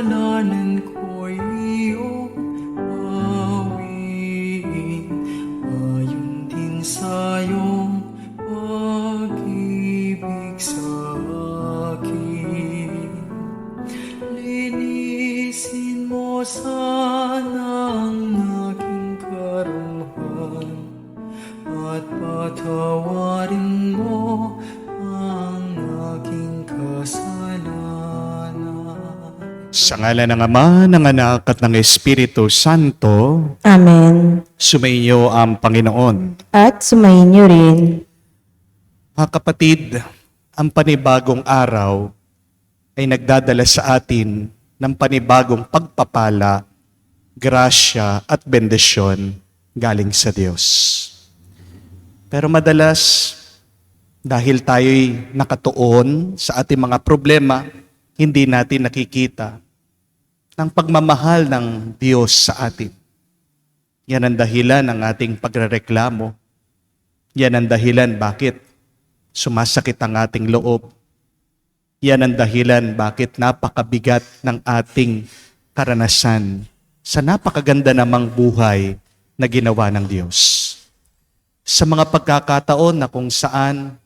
kasalanan ko'y iyong bawiin, ayon din sa iyong pag-ibig sa akin. Linisin mo sana ang aking karuhan, at patawarin mo ang aking kasalanan. Sa ngalan ng Ama, ng Anak at ng Espiritu Santo, Amen. sumainyo ang Panginoon. At sumainyo rin. Mga kapatid, ang panibagong araw ay nagdadala sa atin ng panibagong pagpapala, grasya at bendisyon galing sa Diyos. Pero madalas, dahil tayo'y nakatuon sa ating mga problema, hindi natin nakikita ng pagmamahal ng Diyos sa atin. Yan ang dahilan ng ating pagrereklamo. Yan ang dahilan bakit sumasakit ang ating loob. Yan ang dahilan bakit napakabigat ng ating karanasan sa napakaganda namang buhay na ginawa ng Diyos. Sa mga pagkakataon na kung saan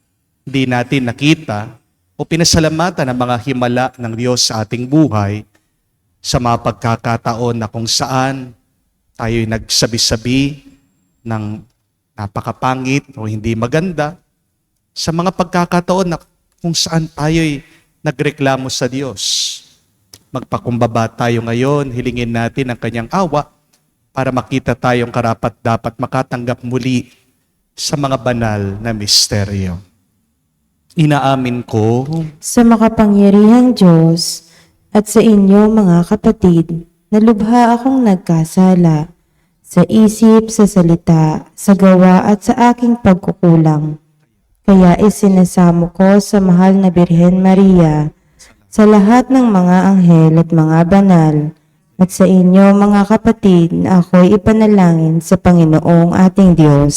di natin nakita o pinasalamatan ang mga himala ng Diyos sa ating buhay, sa mga pagkakataon na kung saan tayo'y nagsabi-sabi ng napakapangit o hindi maganda, sa mga pagkakataon na kung saan tayo'y nagreklamo sa Diyos, magpakumbaba tayo ngayon, hilingin natin ang kanyang awa para makita tayong karapat-dapat makatanggap muli sa mga banal na misteryo. Inaamin ko Sa makapangyarihang Diyos at sa inyo mga kapatid, na lubha akong nagkasala sa isip, sa salita, sa gawa at sa aking pagkukulang. Kaya isinasamo ko sa mahal na Birhen Maria, sa lahat ng mga anghel at mga banal, at sa inyo mga kapatid na ako'y ipanalangin sa Panginoong ating Diyos.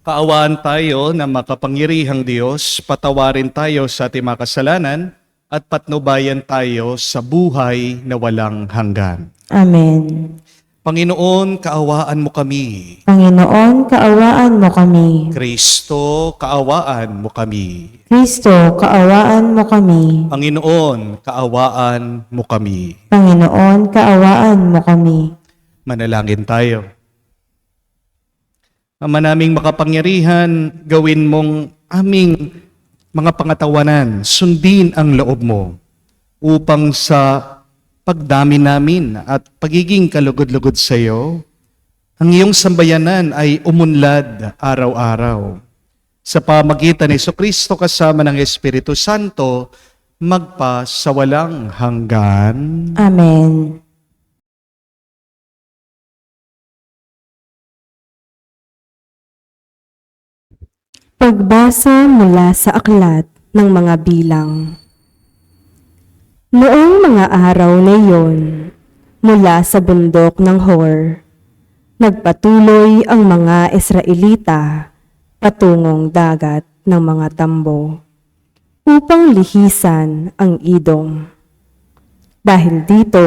kaawaan tayo ng makapangyarihang Diyos, patawarin tayo sa ating mga kasalanan, at patnubayan tayo sa buhay na walang hanggan. Amen. Panginoon, kaawaan mo kami. Panginoon, kaawaan mo kami. Kristo, kaawaan mo kami. Kristo, kaawaan mo kami. Panginoon, kaawaan mo kami. Panginoon, kaawaan mo kami. Manalangin tayo. Ama naming makapangyarihan, gawin mong aming mga pangatawanan, sundin ang loob mo upang sa pagdami namin at pagiging kalugod-lugod sa iyo, ang iyong sambayanan ay umunlad araw-araw. Sa pamagitan ni Jesucristo kasama ng Espiritu Santo, magpa sa walang hanggan. Amen. Pagbasa mula sa aklat ng mga bilang. Noong mga araw na iyon, mula sa bundok ng Hor, nagpatuloy ang mga Israelita patungong dagat ng mga tambo upang lihisan ang Idom. Dahil dito,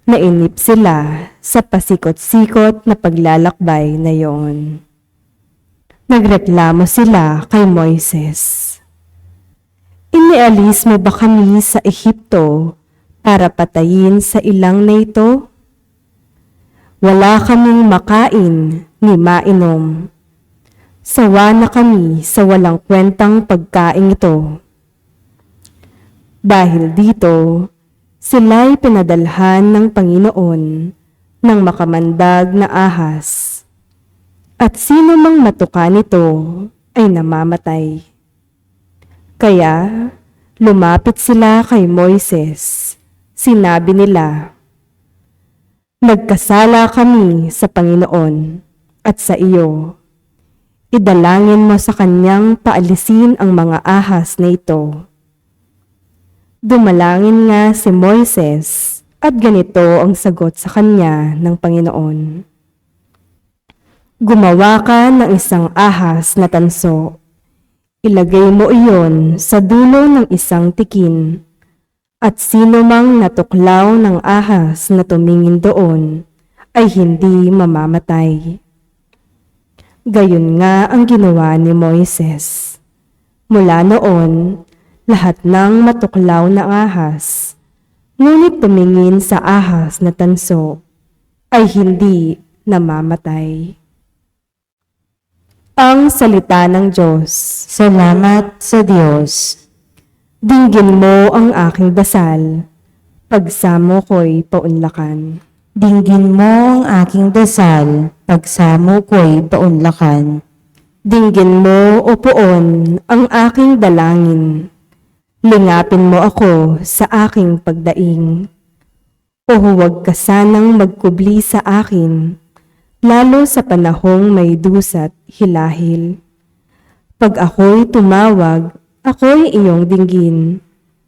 nainip sila sa pasikot-sikot na paglalakbay na iyon. Nagreklamo sila kay Moises. Inialis mo ba kami sa Ehipto para patayin sa ilang na ito? Wala kaming makain ni mainom. Sawa na kami sa walang kwentang pagkain ito. Dahil dito, sila'y pinadalhan ng Panginoon ng makamandag na ahas. At sino mang matuka nito ay namamatay. Kaya lumapit sila kay Moises. Sinabi nila, "Nagkasala kami sa Panginoon at sa iyo. Idalangin mo sa kanyang paalisin ang mga ahas na ito." Dumalangin nga si Moises at ganito ang sagot sa kanya ng Panginoon. Gumawa ka ng isang ahas na tanso. Ilagay mo iyon sa dulo ng isang tikin At sino mang natuklaw ng ahas na tumingin doon ay hindi mamamatay. Gayon nga ang ginawa ni Moises. Mula noon, lahat ng matuklaw na ahas, ngunit tumingin sa ahas na tanso, ay hindi namamatay. Ang salita ng Diyos. Salamat sa Diyos. Dinggin mo ang aking dasal, pagsamo ko'y paunlakan. Dinggin mo ang aking dasal, pagsamo ko'y paunlakan. Dinggin mo, O Poon, ang aking dalangin. Lingapin mo ako sa aking pagdaing. O huwag ka sanang magkubli sa akin, lalo sa panahong may dusa't hilahil. Pag ako'y tumawag, ako'y iyong dinggin.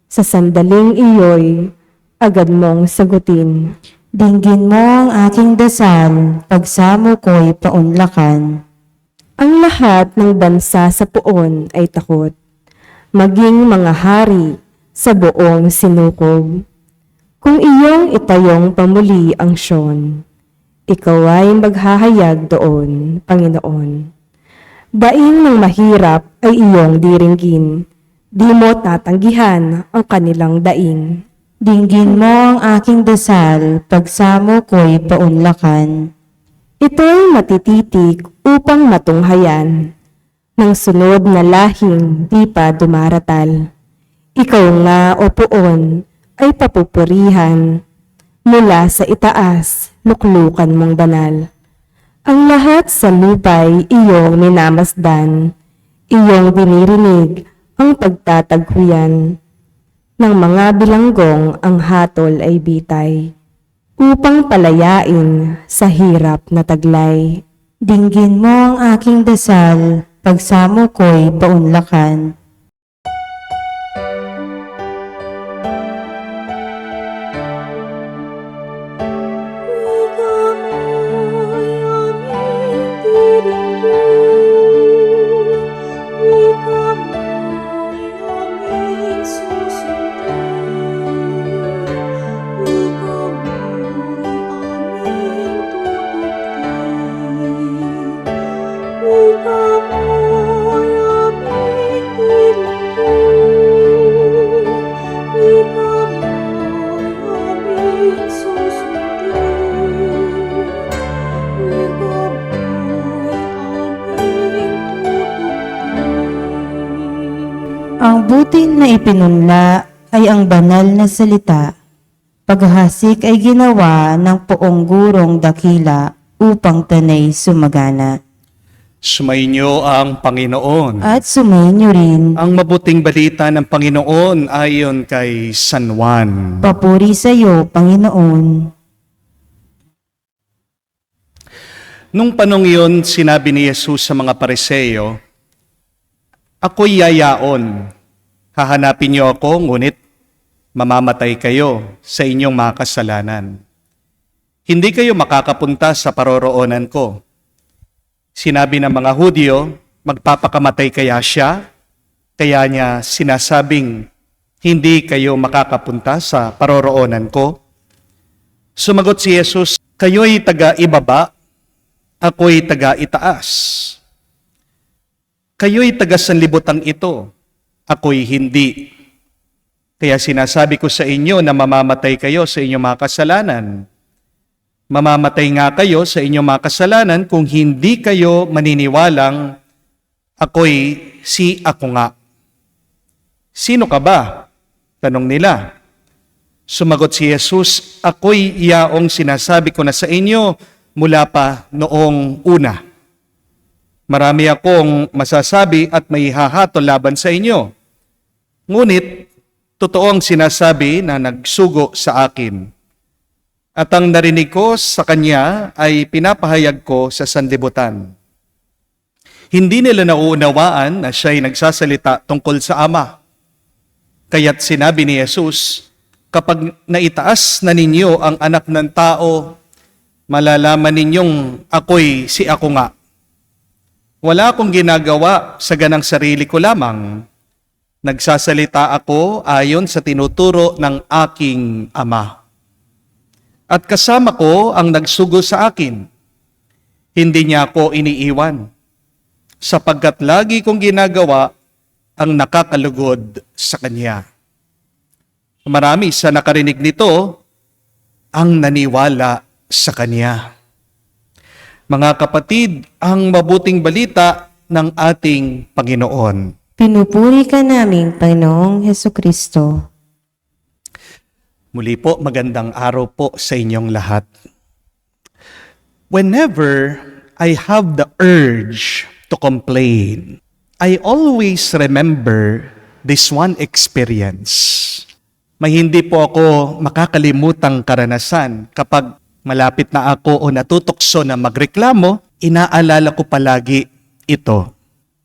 Sa sandaling iyo'y agad mong sagutin. Dinggin mo ang aking dasal, pagsamo ko'y paunlakan. Ang lahat ng bansa sa Poon ay takot, maging mga hari sa buong sinukob. Kung iyong itayong pamuli ang Siyon, ikaw ay maghahayag doon, Panginoon. Daing ng mahirap ay iyong diringgin, di mo tatanggihan ang kanilang daing. Dinggin mo ang aking dasal, pagsamo ko'y paunlakan. Ito'y matititik upang matunghayan ng sunod na lahing di pa dumaratal. Ikaw nga, O Poon, ay papupurihan mula sa itaas, luklukan mong banal. Ang lahat sa lupa'y iyong minamasdan, iyong dinirinig ang pagtataghuyan. Ng mga bilanggong ang hatol ay bitay, upang palayain sa hirap na taglay. Dinggin mo ang aking dasal, pagsamo ko'y paunlakan. Ang buti na ipinunla ay ang banal na salita. Paghahasik ay ginawa ng poong gurong dakila upang tanay sumagana. Sumainyo ang Panginoon. At sumainyo rin, Ang mabuting balita ng Panginoon ayon kay San Juan. papuri sa iyo, Panginoon. Nung panong iyon, sinabi ni Jesus sa mga Pariseo, "Ako'y yayaon. Hahanapin niyo ako, ngunit mamamatay kayo sa inyong mga kasalanan. Hindi kayo makakapunta sa paroroonan ko." Sinabi ng mga Hudyo, magpapakamatay kaya siya? Kaya niya sinasabing, hindi kayo makakapunta sa paroroonan ko? Sumagot si Jesus, kayo'y taga-ibaba, ako'y taga-itaas. Kayo'y taga-sanlibutan ito, ako'y hindi. Kaya sinasabi ko sa inyo na mamamatay kayo sa inyong mga kasalanan. Mamamatay nga kayo sa inyong mga kasalanan kung hindi kayo maniniwalang ako'y si ako nga. Sino ka ba? Tanong nila. Sumagot si Jesus, ako'y iyaong sinasabi ko na sa inyo mula pa noong una. Marami akong masasabi at may hahatol laban sa inyo. Ngunit, totoo ang sinasabi na nagsugo sa akin. At ang narinig ko sa kanya ay pinapahayag ko sa sanlibutan. Hindi nila nauunawaan na siya'y nagsasalita tungkol sa Ama. Kaya't sinabi ni Jesus, kapag naitaas na ninyo ang anak ng tao, malalaman ninyong ako'y si ako nga. Wala akong ginagawa sa ganang sarili ko lamang. Nagsasalita ako ayon sa tinuturo ng aking Ama. At kasama ko ang nagsugo sa akin. Hindi niya ako iniiwan, sapagkat lagi kong ginagawa ang nakakalugod sa Kanya. Marami sa nakarinig nito ang naniwala sa Kanya. Mga kapatid, ang mabuting balita ng ating Panginoon. Pinupuri ka namin, Panginoong Hesukristo. Muli po, magandang araw po sa inyong lahat. Whenever I have the urge to complain, I always remember this one experience. May hindi po ako makakalimutang karanasan kapag malapit na ako o natutokso na magreklamo, inaalala ko palagi ito.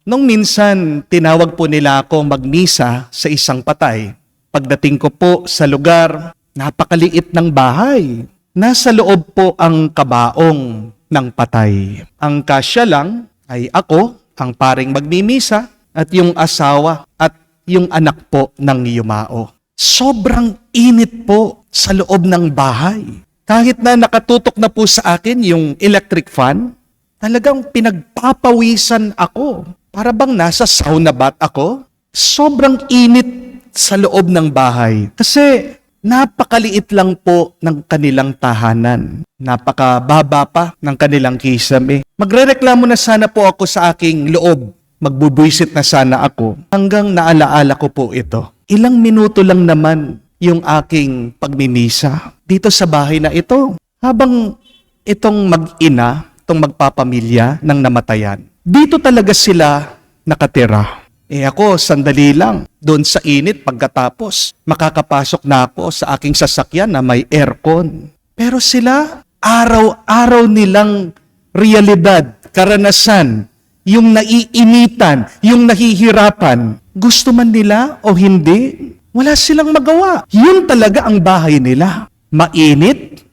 Nung minsan, tinawag po nila ako magmisa sa isang patay. Pagdating ko po sa lugar, napakaliit ng bahay. Nasa loob po ang kabaong ng patay. Ang kasya lang ay ako, ang paring magmimisa, at yung asawa at yung anak po ng yumao. Sobrang init po sa loob ng bahay. Kahit na nakatutok na po sa akin yung electric fan, talagang pinagpapawisan ako. Para bang nasa sauna bath ako? Sobrang init sa loob ng bahay. Kasi napakaliit lang po ng kanilang tahanan. Napakababa pa ng kanilang kisame. Magrereklamo na sana po ako sa aking loob. Magbubwisit na sana ako. Hanggang naalaala ko po ito. Ilang minuto lang naman yung aking pagmimisa dito sa bahay na ito. Habang itong mag-ina, itong magpapamilya ng namatayan, dito talaga sila nakatira. Ako, sandali lang, doon sa init pagkatapos, makakapasok na ako sa aking sasakyan na may aircon. Pero sila, araw-araw nilang realidad, karanasan, yung naiinitan, yung nahihirapan, gusto man nila o hindi, wala silang magawa. Yun talaga ang bahay nila. Mainit,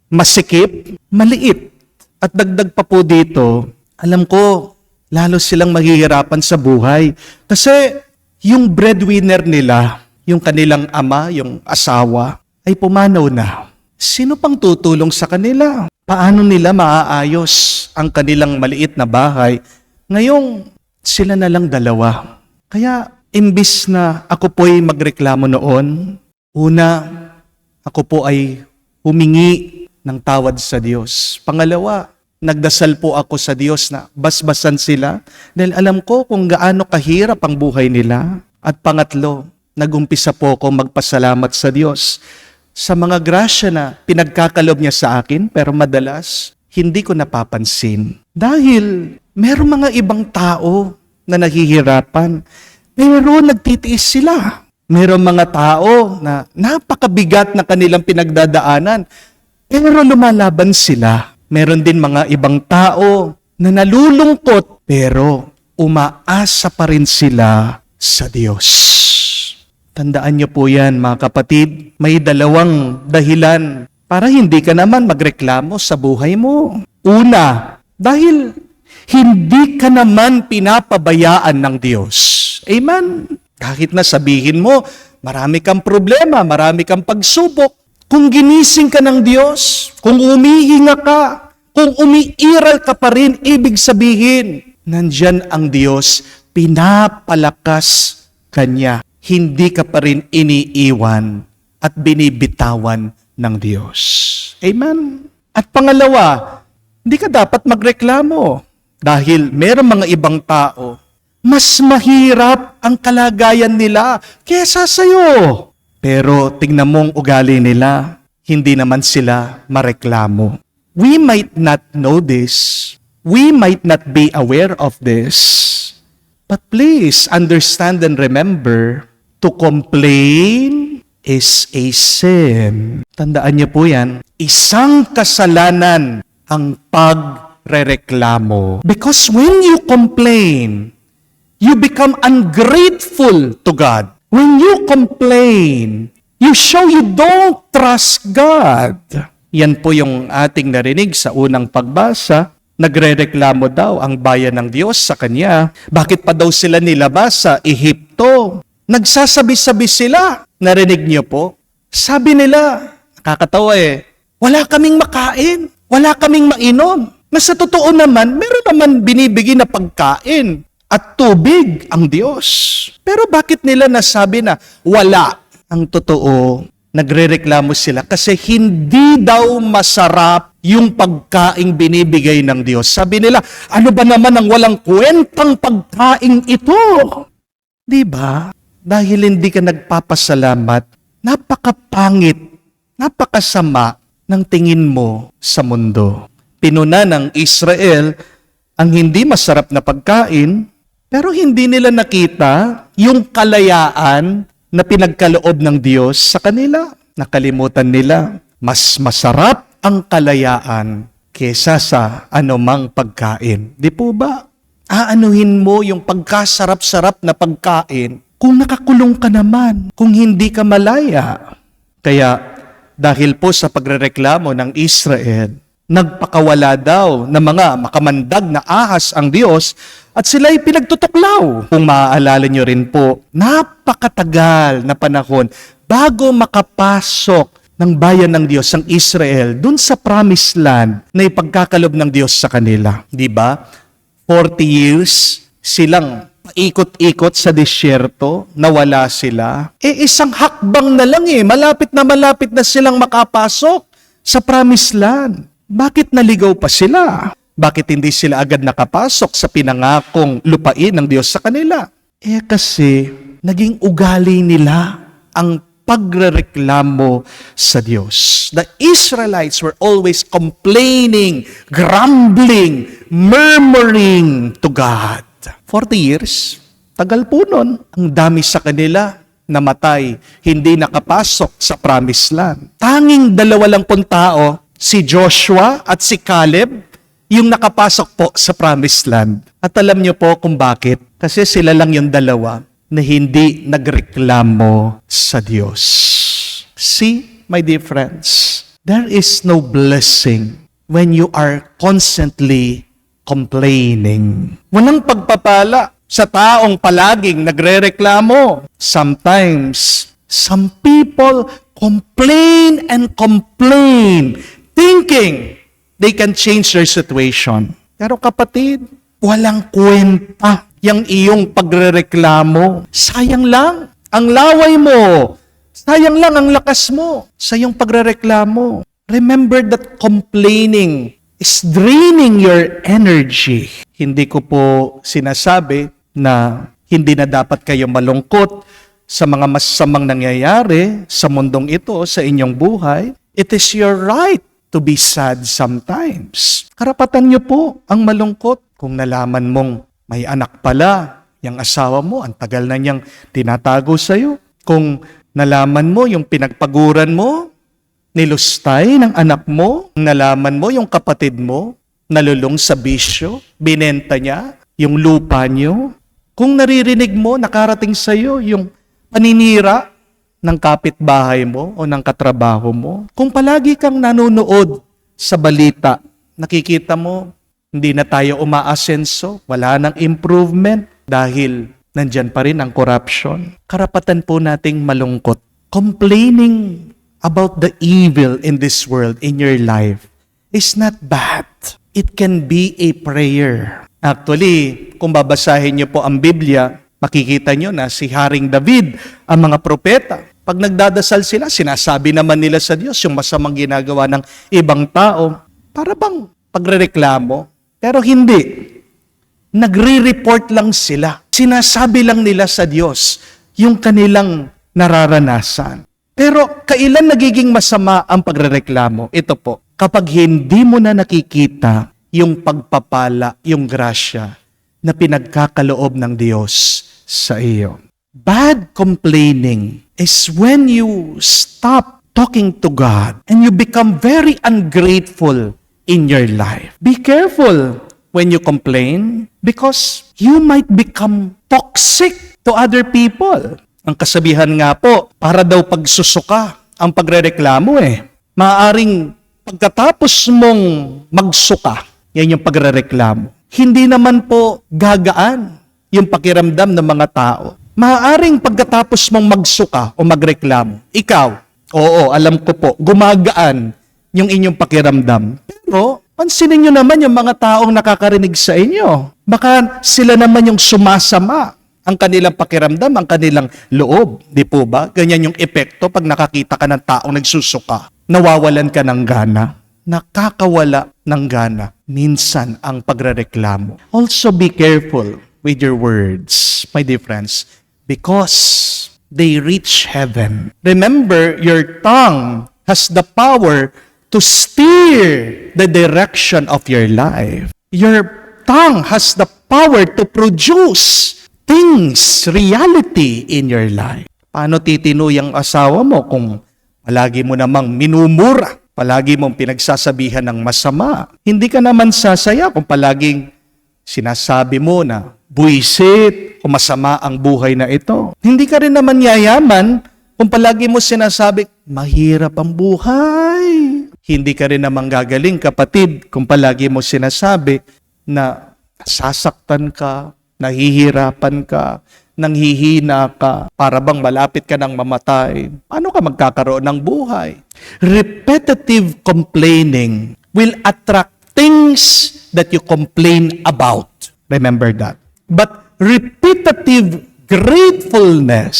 masikip, maliit. At dagdag pa po dito, alam ko, lalo silang maghihirapan sa buhay. Kasi yung breadwinner nila, yung kanilang ama, yung asawa, ay pumanaw na. Sino pang tutulong sa kanila? Paano nila maaayos ang kanilang maliit na bahay? Ngayong sila na lang dalawa. Kaya imbis na ako po'y magreklamo noon, una, ako po ay humingi ng tawad sa Diyos. Pangalawa, nagdasal po ako sa Diyos na basbasan sila dahil alam ko kung gaano kahirap ang buhay nila. At pangatlo, nagumpisa po ako magpasalamat sa Diyos sa mga grasya na pinagkakalob niya sa akin pero madalas hindi ko napapansin. Dahil merong mga ibang tao na nahihirapan pero nagtitiis sila. Merong mga tao na napakabigat na kanilang pinagdadaanan pero lumalaban sila. Meron din mga ibang tao na nalulungkot pero umaasa pa rin sila sa Diyos. Tandaan niyo po yan mga kapatid, may dalawang dahilan para hindi ka naman magreklamo sa buhay mo. Una, dahil hindi ka naman pinapabayaan ng Diyos. Amen? Kahit na sabihin mo, marami kang problema, marami kang pagsubok, kung ginising ka ng Diyos, kung umihinga ka, kung umiiral ka pa rin, ibig sabihin, nandyan ang Diyos, pinapalakas Kanya. Hindi ka pa rin iniiwan at binibitawan ng Diyos. Amen? At pangalawa, hindi ka dapat magreklamo dahil meron mga ibang tao, mas mahirap ang kalagayan nila kesa sa'yo. Pero tingnan mong ugali nila, hindi naman sila mareklamo. We might not know this. We might not be aware of this. But please understand and remember, to complain is a sin. Tandaan niyo po yan. Isang kasalanan ang pagrereklamo. Because when you complain, you become ungrateful to God. When you complain, you show you don't trust God. Yan po yung ating narinig sa unang pagbasa. Nagrereklamo daw ang bayan ng Diyos sa Kanya. Bakit pa daw sila nilabas sa Ehipto? Nagsasabi-sabi sila. Narinig niyo po? Sabi nila, nakakatawa wala kaming makain, wala kaming mainom. Na sa totoo naman, meron naman binibigay na pagkain at tubig ang Diyos. Pero bakit nila nasabi na wala? Ang totoo, nagrereklamo sila kasi hindi daw masarap yung pagkaing binibigay ng Diyos. Sabi nila, ano ba naman ang walang kwentang pagkaing ito? Di ba? Dahil hindi ka nagpapasalamat, napakapangit, napakasama ng tingin mo sa mundo. Pinuna ng Israel ang hindi masarap na pagkain, pero hindi nila nakita yung kalayaan na pinagkaloob ng Diyos sa kanila. Nakalimutan nila, mas masarap ang kalayaan kesa sa anumang pagkain. Di po ba? Aanuhin mo yung pagkasarap-sarap na pagkain kung nakakulong ka naman, kung hindi ka malaya. Kaya dahil po sa pagrereklamo ng Israel, nagpakawala daw ng mga makamandag na ahas ang Diyos at sila'y pinagtutuklaw. Kung maaalala nyo rin po, napakatagal na panahon bago makapasok ng bayan ng Diyos ang Israel dun sa promised land na ipagkakalob ng Diyos sa kanila. Di ba? 40 years silang paikot-ikot sa disyerto, nawala sila. Isang hakbang na lang malapit na silang makapasok sa promised land. Bakit naligaw pa sila? Bakit hindi sila agad nakapasok sa pinangakong lupain ng Diyos sa kanila? Kasi naging ugali nila ang pagrereklamo sa Diyos. The Israelites were always complaining, grumbling, murmuring to God. 40 years, tagal po nun. Ang dami sa kanila namatay, hindi nakapasok sa promised land. Tanging dalawa lang pong tao, si Joshua at si Caleb, yung nakapasok po sa promised land. At alam niyo po kung bakit? Kasi sila lang yung dalawa na hindi nagreklamo sa Diyos. See, my dear friends, there is no blessing when you are constantly complaining. Walang pagpapala sa taong palaging nagrereklamo. Sometimes, some people complain and complain, thinking they can change their situation. Pero kapatid, walang kwenta yung iyong pagrereklamo. Sayang lang ang laway mo. Sayang lang ang lakas mo sa iyong pagrereklamo. Remember that complaining is draining your energy. Hindi ko po sinasabi na hindi na dapat kayo malungkot sa mga masasamang nangyayari sa mundong ito, sa inyong buhay. It is your right to be sad sometimes. Karapatan niyo po ang malungkot kung nalaman mong may anak pala, yung asawa mo, ang tagal na niyang tinatago sa'yo. Kung nalaman mo yung pinagpaguran mo, nilustay ng anak mo, nalaman mo yung kapatid mo, nalulong sa bisyo, binenta niya yung lupa niyo. Kung naririnig mo, nakarating sa'yo yung paninira ng kapitbahay mo o ng katrabaho mo. Kung palagi kang nanonood sa balita, nakikita mo, hindi na tayo umaasenso, wala nang improvement dahil nandyan pa rin ang corruption. Karapatan po nating malungkot. Complaining about the evil in this world, in your life, is not bad. It can be a prayer. Actually, kung babasahin niyo po ang Biblia, makikita niyo na si Haring David, ang mga propeta, pag nagdadasal sila, sinasabi naman nila sa Diyos yung masamang ginagawa ng ibang tao. Para bang pagrereklamo? Pero hindi. Nagre-report lang sila. Sinasabi lang nila sa Diyos yung kanilang nararanasan. Pero kailan nagiging masama ang pagrereklamo? Ito po, kapag hindi mo na nakikita yung pagpapala, yung grasya na pinagkakaloob ng Diyos sa iyo. Bad complaining is when you stop talking to God and you become very ungrateful in your life. Be careful when you complain because you might become toxic to other people. Ang kasabihan nga po, para daw pagsusuka ang pagrereklamo Maaring pagkatapos mong magsuka, yan yung pagrereklamo. Hindi naman po gagaan yung pakiramdam ng mga tao. Maaaring pagkatapos mong magsuka o magreklamo, ikaw, oo, alam ko po, gumagaan yung inyong pakiramdam. Pero, pansinin nyo naman yung mga taong nakakarinig sa inyo. Baka sila naman yung sumasama ang kanilang pakiramdam, ang kanilang loob. Di po ba? Ganyan yung epekto pag nakakita ka ng taong nagsusuka. Nawawalan ka ng gana. Nakakawala ng gana. Minsan ang pagrereklamo. Also be careful with your words, my dear friends, because they reach heaven. Remember, your tongue has the power to steer the direction of your life. Your tongue has the power to produce things, reality in your life. Paano titino yung asawa mo kung palagi mo namang minumura, palagi mong pinagsasabihan ng masama? Hindi ka naman sasaya kung palaging sinasabi mo na buwisit o masama ang buhay na ito. Hindi ka rin naman yayaman kung palagi mo sinasabi, mahirap ang buhay. Hindi ka rin naman gagaling, kapatid, kung palagi mo sinasabi na sasaktan ka, nahihirapan ka, nanghihina ka, para bang malapit ka ng mamatay. Paano ka magkakaroon ng buhay? Repetitive complaining will attract things that you complain about. Remember that. But repetitive gratefulness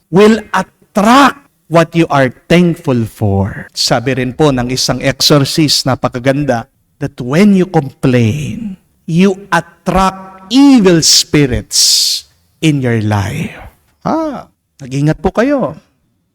will attract what you are thankful for. Sabi rin po ng isang exorcist, napakaganda, that when you complain, you attract evil spirits in your life. Nag-ingat po kayo.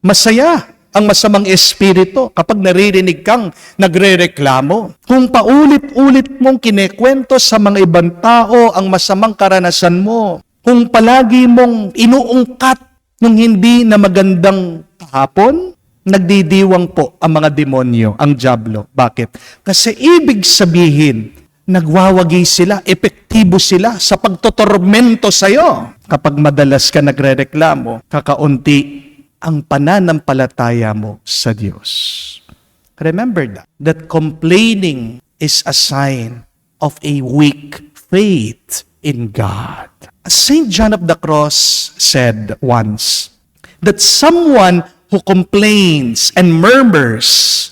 Masaya ang masamang espiritu kapag naririnig kang nagrereklamo. Kung paulit-ulit mong kinekwento sa mga ibang tao ang masamang karanasan mo, kung palagi mong inuungkat nung hindi na magandang kahapon, nagdidiwang po ang mga demonyo, ang dyablo. Bakit? Kasi ibig sabihin, nagwawagi sila, epektibo sila sa pagtotormento sa'yo. Kapag madalas ka nagrereklamo, kakaunti ang pananampalataya mo sa Diyos. Remember that complaining is a sign of a weak faith in God. As St. John of the Cross said once, that someone who complains and murmurs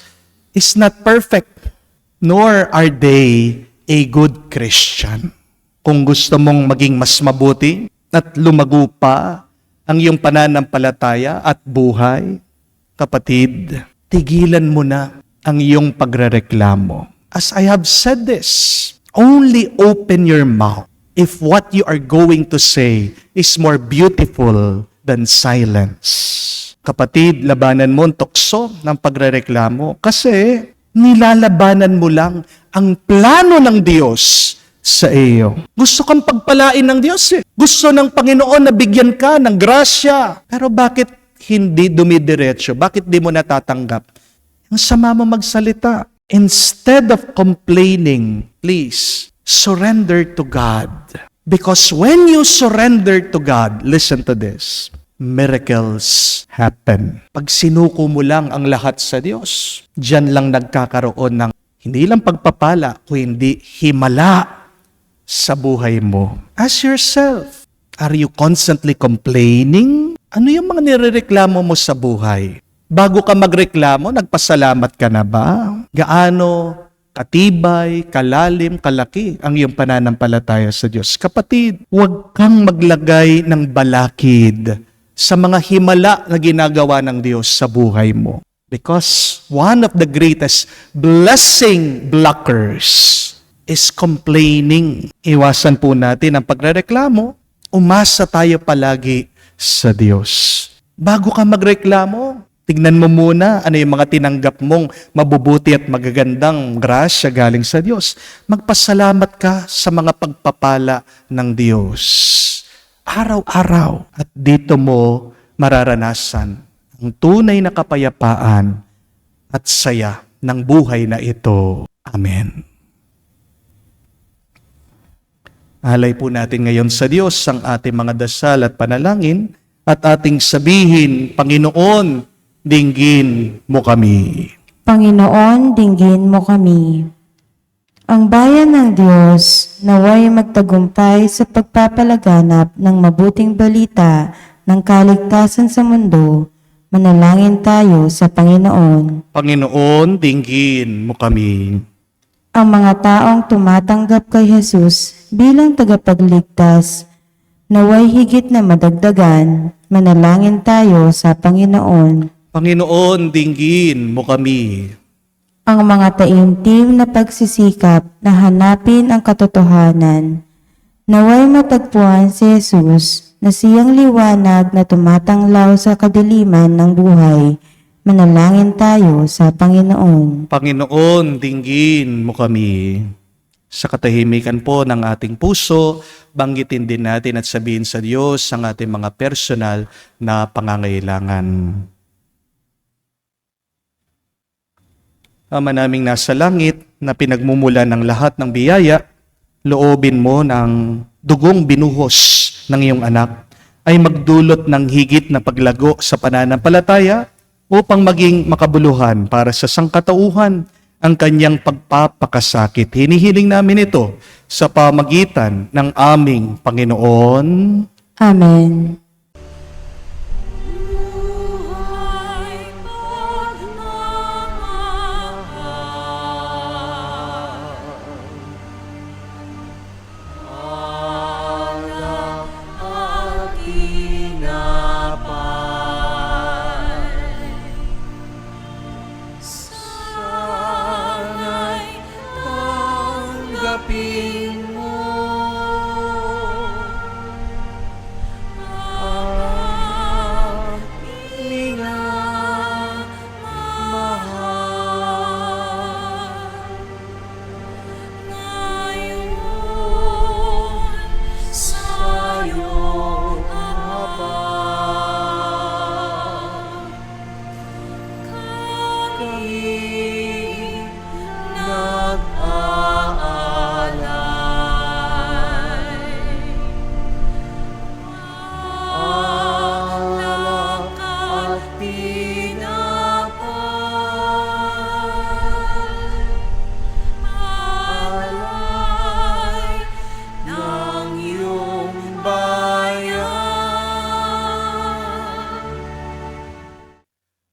is not perfect, nor are they a good Christian. Kung gusto mong maging mas mabuti at lumago pa ang iyong pananampalataya at buhay, kapatid, tigilan mo na ang iyong pagrereklamo. As I have said this, only open your mouth if what you are going to say is more beautiful than silence. Kapatid, labanan mo ang tukso ng pagrereklamo kasi nilalabanan mo lang ang plano ng Diyos sa iyo. Gusto kang pagpalain ng Diyos eh. Gusto ng Panginoon na bigyan ka ng grasya. Pero bakit hindi dumidiretso? Bakit di mo natatanggap? Ang sama mo magsalita. Instead of complaining, please, surrender to God. Because when you surrender to God, listen to this, miracles happen. Pag sinuko mo lang ang lahat sa Diyos, diyan lang nagkakaroon ng hindi lang pagpapala, kundi himala sa buhay mo. Ask yourself, are you constantly complaining? Ano yung mga nirereklamo mo sa buhay? Bago ka magreklamo, nagpasalamat ka na ba? Gaano katibay, kalalim, kalaki ang iyong pananampalataya sa Diyos? Kapatid, huwag kang maglagay ng balakid sa mga himala na ginagawa ng Diyos sa buhay mo. Because one of the greatest blessing blockers is complaining. Iwasan po natin ang pagrereklamo. Umasa tayo palagi sa Diyos. Bago ka magreklamo, tignan mo muna ano yung mga tinanggap mong mabubuti at magagandang grasya galing sa Diyos. Magpasalamat ka sa mga pagpapala ng Diyos. Araw-araw. At dito mo mararanasan ang tunay na kapayapaan at saya ng buhay na ito. Amen. Alay po natin ngayon sa Diyos ang ating mga dasal at panalangin at ating sabihin, Panginoon, dinggin mo kami. Panginoon, dinggin mo kami. Ang bayan ng Diyos naway magtagumpay sa pagpapalaganap ng mabuting balita ng kaligtasan sa mundo. Manalangin tayo sa Panginoon. Panginoon, dinggin mo kami. Ang mga taong tumatanggap kay Jesus bilang tagapagligtas, naway higit na madagdagan. Manalangin tayo sa Panginoon. Panginoon, dinggin mo kami. Ang mga taimtim na pagsisikap na hanapin ang katotohanan, naway matagpuan si Jesus na siyang liwanag na tumatanglaw sa kadiliman ng buhay. Manalangin tayo sa Panginoon. Panginoon, dinggin mo kami. Sa katahimikan po ng ating puso, banggitin din natin at sabihin sa Diyos ang ating mga personal na pangangailangan. Ama naming nasa langit, na pinagmumula ng lahat ng biyaya, loobin mo ng dugong binuhos ng iyong anak ay magdulot ng higit na paglago sa pananampalataya upang maging makabuluhan para sa sangkatauhan ang kanyang pagpapakasakit. Hinihiling namin ito sa pamagitan ng aming Panginoon. Amen.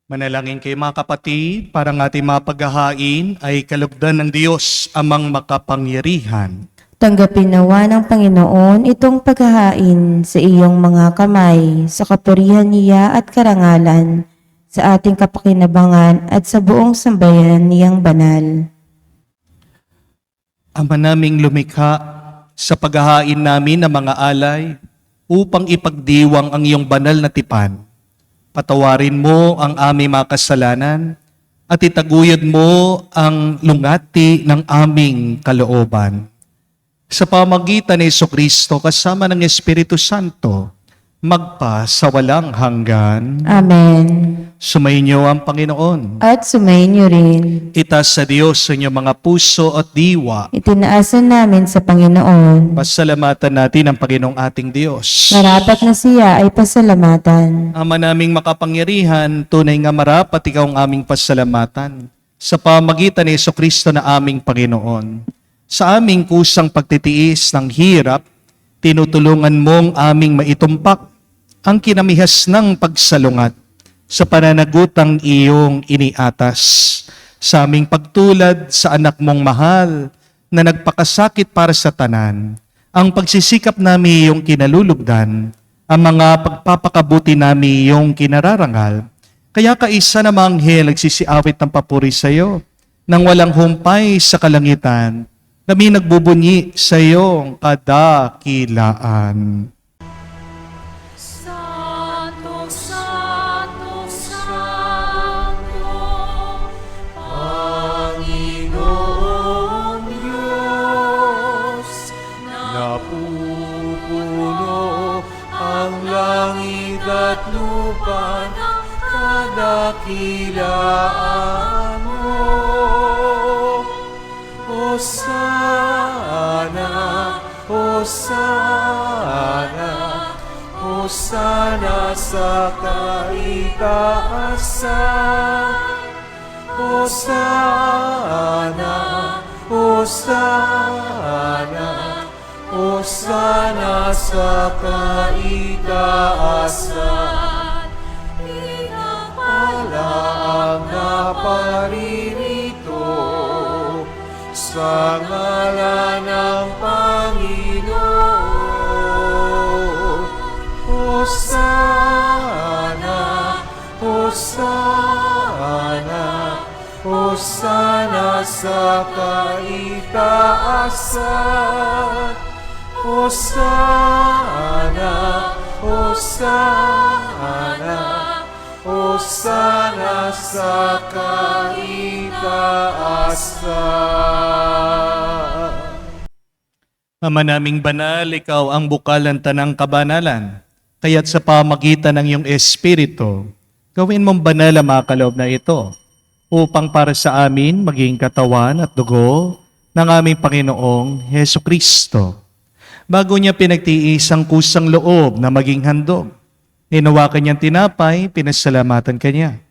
Manalangin kayo mga kapatid, para ng ating mga paghahain ay kalugdan ng Diyos amang makapangyarihan. Tanggapin nawa ng Panginoon itong paghahain sa iyong mga kamay, sa kapurihan niya at karangalan, sa ating kapakinabangan at sa buong sambayanan niyang banal. Ama naming lumikha, sa paghahain namin ng mga alay, upang ipagdiwang ang iyong banal na tipan. Patawarin mo ang aming mga kasalanan at itaguyod mo ang lungati ng aming kalooban. Sa pamagitan ni Jesucristo kasama ng Espiritu Santo, magpa sa walang hanggan. Amen. Sumainyo ang Panginoon. At sumayin niyo rin. Itaas sa Diyos sa inyong mga puso at diwa. Itinaasan namin sa Panginoon. Pasalamatan natin ang Panginoong ating Diyos. Marapat na siya ay pasalamatan. Ama naming makapangyarihan, tunay nga marapat ikaw ang aming pasalamatan sa pamagitan ni Jesucristo na aming Panginoon. Sa aming kusang pagtitiis ng hirap, tinutulungan mong aming maitumpak ang kinamihas ng pagsalungat sa pananagutang iyong iniatas. Sa aming pagtulad sa anak mong mahal na nagpakasakit para sa tanan, ang pagsisikap namin iyong kinalulugdan, ang mga pagpapakabuti namin iyong kinararangal. Kaya kaisa na mga anghel nagsisiawit ng papuri sa iyo, nang walang humpay sa kalangitan, kami nagbubunyi sa iyong kadakilaan. Santo, Santo, Santo, Panginoong Diyos, Napupuno ang langit at lupa ng kadakilaan mo. Hosana, Hosana, Hosana sa kaitaasan. Hosana, Hosana Hosana, Hosana sa kaitaasan. Pinapala ang naparirito sa ngalan ng Panginoon. Hosana, Hosana, Hosana sa kaitaasan. Hosana, Hosana, Hosana sa kaitaasan. Ama naming banal, ikaw ang bukalan tanang kabanalan. Kaya't sa pamagitan ng iyong Espiritu, gawin mong banal ang mga kaloob na ito, upang para sa amin maging katawan at dugo ng aming Panginoong Heso Kristo. Bago niya pinagtiis ang kusang loob na maging handog, hinawakan niyang tinapay, pinasalamatan kanya.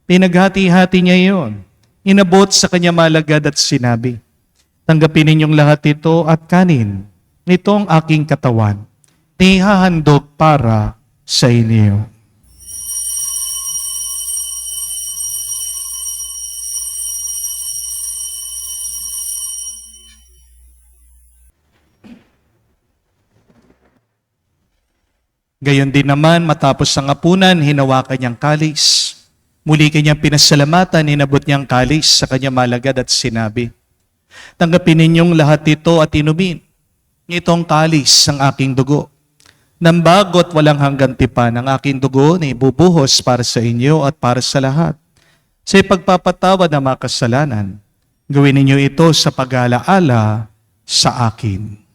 Pinaghati-hati niya iyon, inabot sa kanya malagad at sinabi, tanggapin ninyong lahat ito at kanin, ito ang aking katawan, ihahandog para sa inyo. Gayon din naman, matapos ang hapunan, hinawakan niyang kalis. Muli kanyang pinasalamatan, inabot niyang kalis sa kanyang malagad at sinabi, tanggapin ninyong lahat ito at inumin. Itong kalis ang aking dugo. Nang bago't walang hanggan tipan ang aking dugo na ibubuhos para sa inyo at para sa lahat. Sa ipagpapatawad ng mga kasalanan, gawin ninyo ito sa pag-alaala sa akin.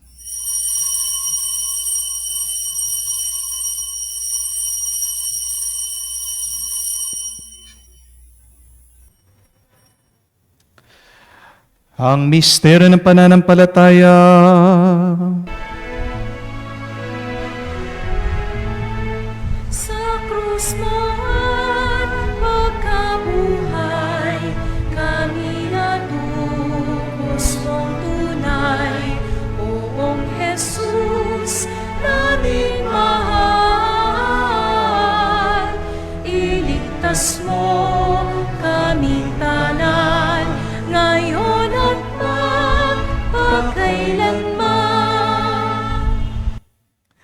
Ang misteryo ng pananampalataya. Sa krus mo at pagkabuhay, kami natubos mong tunay. Oong Jesus, naming mahal, iligtas mo kaming tanan, ngayon at magpakailanman.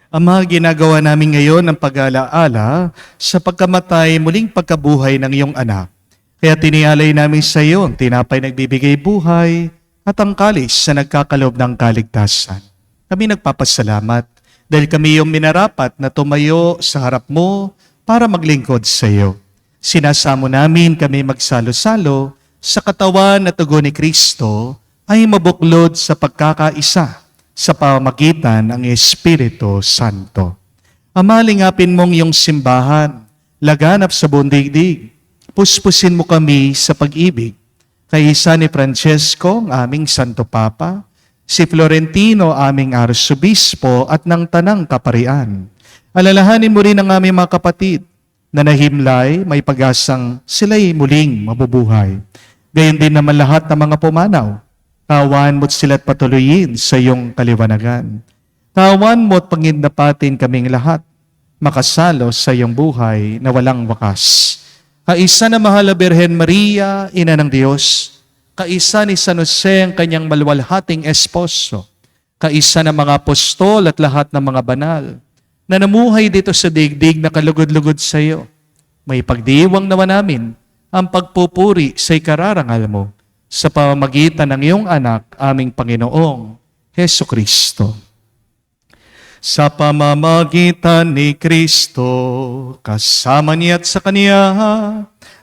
Ama, ginagawa namin ngayon ang pag-alaala sa pagkamatay muling pagkabuhay ng iyong anak. Kaya tinialay namin sa iyo ang tinapay nagbibigay buhay at ang kalis na nagkakaloob ng kaligtasan. Kami nagpapasalamat dahil kami iyong minarapat na tumayo sa harap mo para maglingkod sa iyo. Sinasamo namin kami magsalo-salo sa katawan at dugo ni Kristo ay mabuklod sa pagkakaisa sa pamamagitan ng Espiritu Santo. Ama, lingapin mong iyong simbahan, laganap sa buong daigdig. Puspusin mo kami sa pag-ibig. Kaisa ni Francesco, ang aming Santo Papa, si Florentino, aming Arsobispo at ng Tanang Kaparian. Alalahanin mo rin ang aming mga kapatid na nahimlay, may pag-asang sila'y muling mabubuhay. Gayon din naman lahat ng mga pumanaw. Tawan mo't sila't patuloyin sa iyong kaliwanagan. Tawan mo't pangindapatin kaming lahat, makasalo sa iyong buhay na walang wakas. Kaisa na mahal na Birhen Maria, Ina ng Diyos, kaisa ni San Jose ang kanyang maluwalhating esposo, kaisa ng mga apostol at lahat ng mga banal, na namuhay dito sa digdig na kalugod-lugod sa iyo. May pagdiwang naman namin ang pagpupuri sa ikararangal mo sa pamamagitan ng iyong anak, aming Panginoong Heso Kristo. Sa pamamagitan ni Kristo, kasama niya at sa Kanya,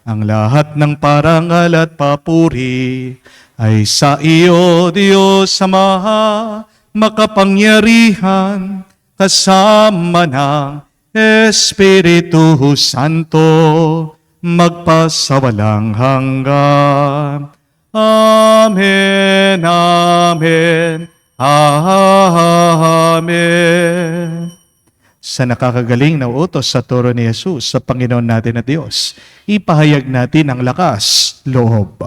ang lahat ng parangal at papuri ay sa iyo, Diyos Ama, makapangyarihan, kasama ng Espiritu Santo, magpasawalang hanggan. Amen, Amen, Amen. Sa nakakagaling na utos sa turo ni Jesus sa Panginoon natin na Diyos, ipahayag natin ang lakas loob.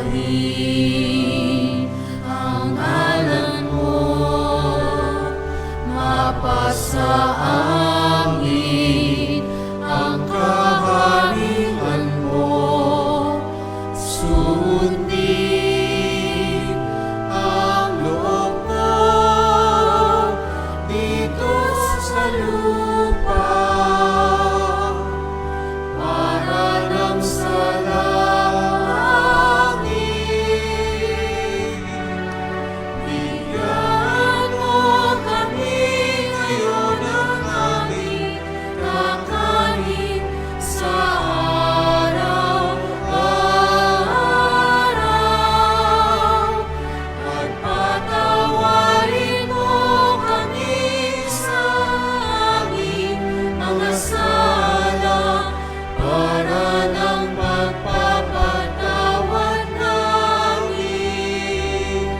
sambahin ang ngalan mo, mapasa amin ang kaharian mo, sundin ang loob mo dito sa lupa para lang sa langit. Bigyan mo kami ngayon ng aming kakanin sa araw-araw, at patawarin mo kami sa aming mga sala para ng pagpapatawad namin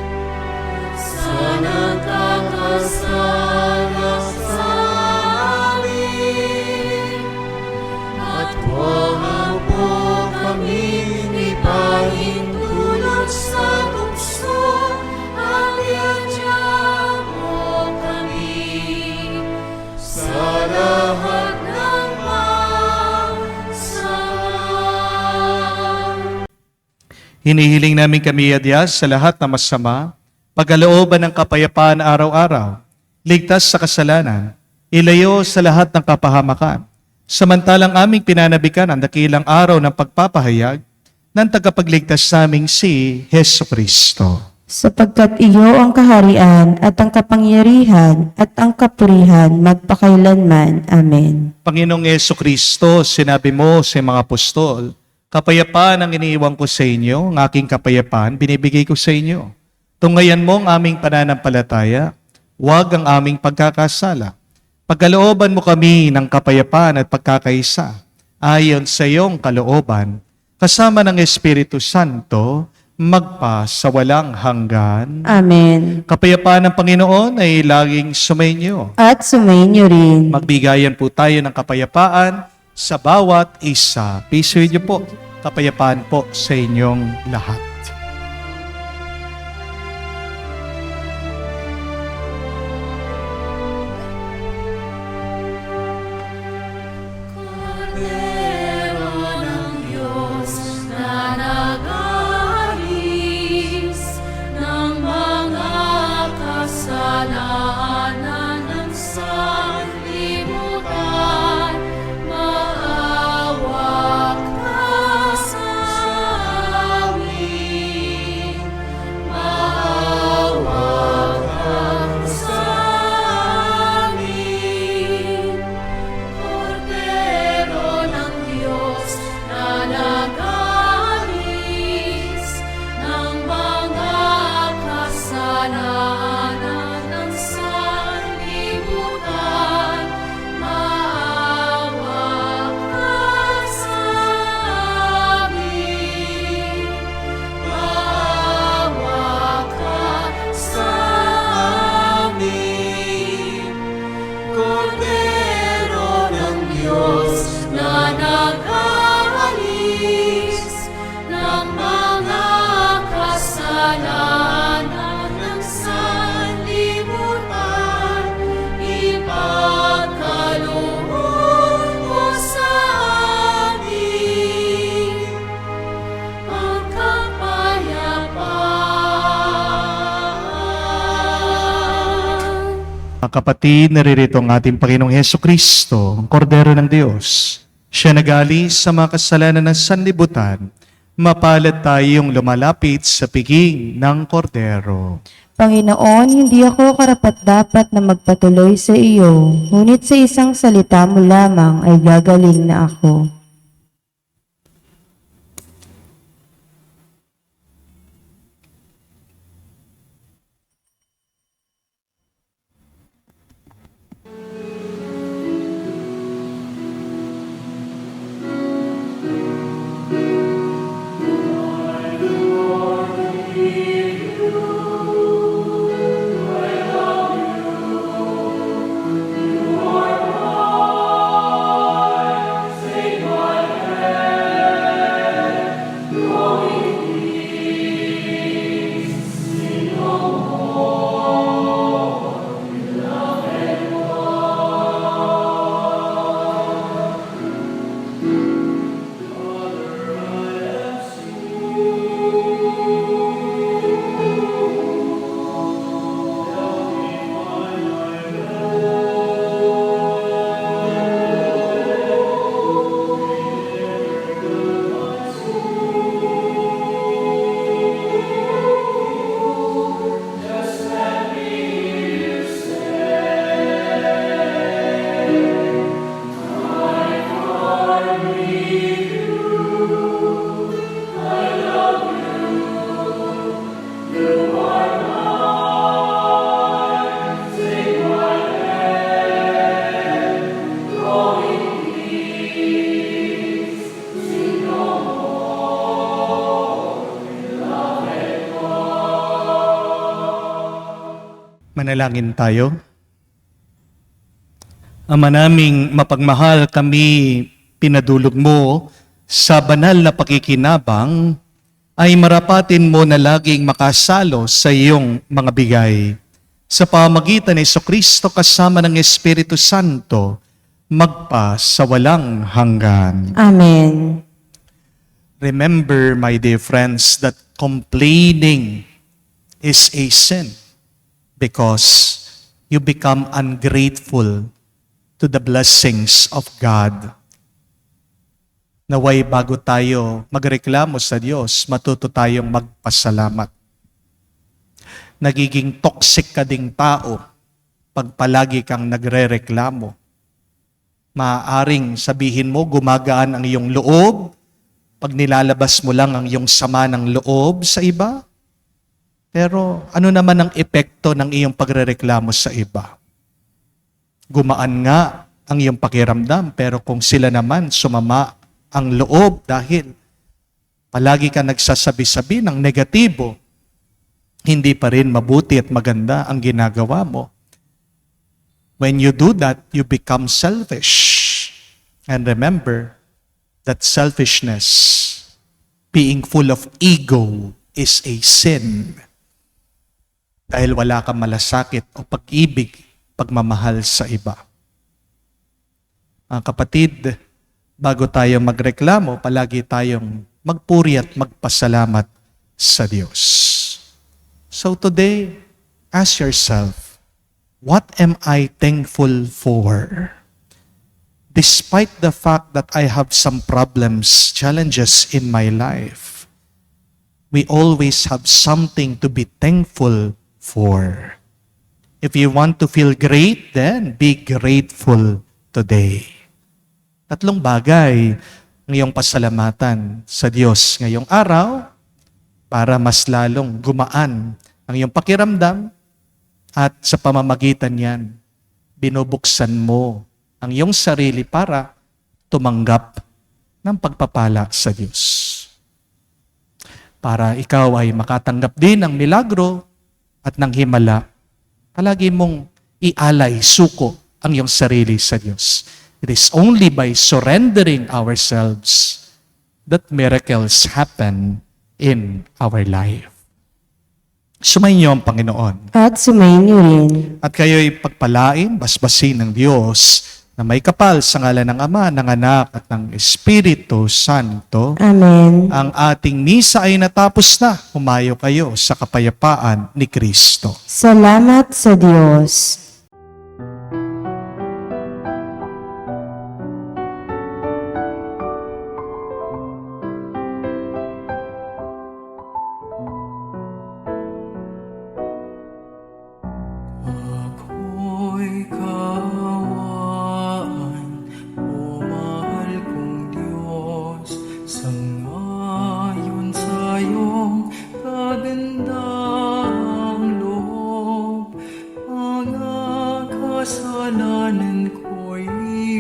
sa nagkakasala sa amin. At huwag mo kaming ipahintulot sa tukso, at iadya mo kami sa lahat ng masama. Hinihiling namin kami, Diyos, sa lahat na masama, pagkalooban ng kapayapaan araw-araw, ligtas sa kasalanan, ilayo sa lahat ng kapahamakan, samantalang aming pinanabikan ang dakilang araw ng pagpapahayag ng tagapagligtas naming si Hesu Kristo. Sapagkat iyo ang kaharian at ang kapangyarihan at ang kapurihan magpakailanman. Amen. Panginoong Hesu Kristo, sinabi mo sa mga apostol, kapayapaan ang iniiwan ko sa inyo, ang aking kapayapaan binibigay ko sa inyo. Tunghayan mo ang aming pananampalataya, huwag ang aming pagkakasala. Pagkalooban mo kami ng kapayapaan at pagkakaisa, ayon sa iyong kalooban, kasama ng Espiritu Santo, magpa sa walang hanggan. Amen. Kapayapaan ng Panginoon ay laging sumainyo. At sumainyo rin. Magbigayan po tayo ng kapayapaan sa bawat isa. Pisuin niyo po, kapayapaan po sa inyong lahat. Kordero ng Diyos na nag-aalis ng mga kasalanan ng sanlibutan, maawa ka sa amin. Maawa ka sa amin. Kordero ng Diyos na nag-aalis ng mga kasalanan ng sanlibutan, maawa ka sa amin. Maawa ka sa amin. Kordero ng Diyos na nag-aalis ng mga kasalanan ng sanlibutan, ipagkaloob mo sa amin ang kapayapaan. Mga kapatid, naririto ang ating Panginoong Hesu Kristo, ang Kordero ng Diyos. Siya nag-alis sa mga kasalanan ng sanlibutan. Mapalad tayong lumalapit sa piging ng Kordero. Panginoon, hindi ako karapat-dapat na magpatuloy sa iyo, ngunit sa isang salita mo lamang ay gagaling na ako. Say Manalangin tayo. Ama naming mapagmahal, kami pinadulog mo sa banal na pakikinabang, ay marapatin mo na laging makasalo sa iyong mga bigay. Sa pamagitan ni Jesucristo kasama ng Espiritu Santo, magpa sa walang hanggan. Amen. Remember, my dear friends, that complaining is a sin because you become ungrateful to the blessings of God. Naway bago tayo magreklamo sa Diyos, matuto tayong magpasalamat. Nagiging toxic ka ding tao pag palagi kang nagrereklamo. Maaaring sabihin mo, gumagaan ang iyong loob pag nilalabas mo lang ang iyong sama ng loob sa iba. Pero ano naman ang epekto ng iyong pagrereklamo sa iba? Gumaan nga ang iyong pakiramdam, pero kung sila naman sumama ang loob dahil palagi ka nagsasabi-sabi ng negatibo, hindi pa rin mabuti at maganda ang ginagawa mo. When you do that, you become selfish. And remember that selfishness, being full of ego, is a sin. Dahil wala kang malasakit o pag-ibig, pagmamahal sa iba. Mga kapatid, bago tayo magreklamo, palagi tayong magpuri at magpasalamat sa Diyos. So today, ask yourself, what am I thankful for? Despite the fact that I have some problems, challenges in my life, we always have something to be thankful for. If you want to feel great, then be grateful today. Tatlong bagay ang iyong pasalamatan sa Diyos ngayong araw para mas lalong gumaan ang iyong pakiramdam at sa pamamagitan niyan, binubuksan mo ang iyong sarili para tumanggap ng pagpapala sa Diyos. Para ikaw ay makatanggap din ng milagro at ng himala, palagi mong ialay, suko ang iyong sarili sa Diyos. It is only by surrendering ourselves that miracles happen in our life. Sumayin niyo ang Panginoon. At sumayin niyo rin. At kayo'y pagpalain, basbasin ng Diyos na may kapal sa ngalan ng Ama, ng Anak at ng Espiritu Santo. Amen. Ang ating misa ay natapos na. Humayo kayo sa kapayapaan ni Kristo. Salamat sa Diyos. Ako'y kaawaan, o mahal kong Diyos, sangayon sa iyong kagandahang loob, mga kasalanan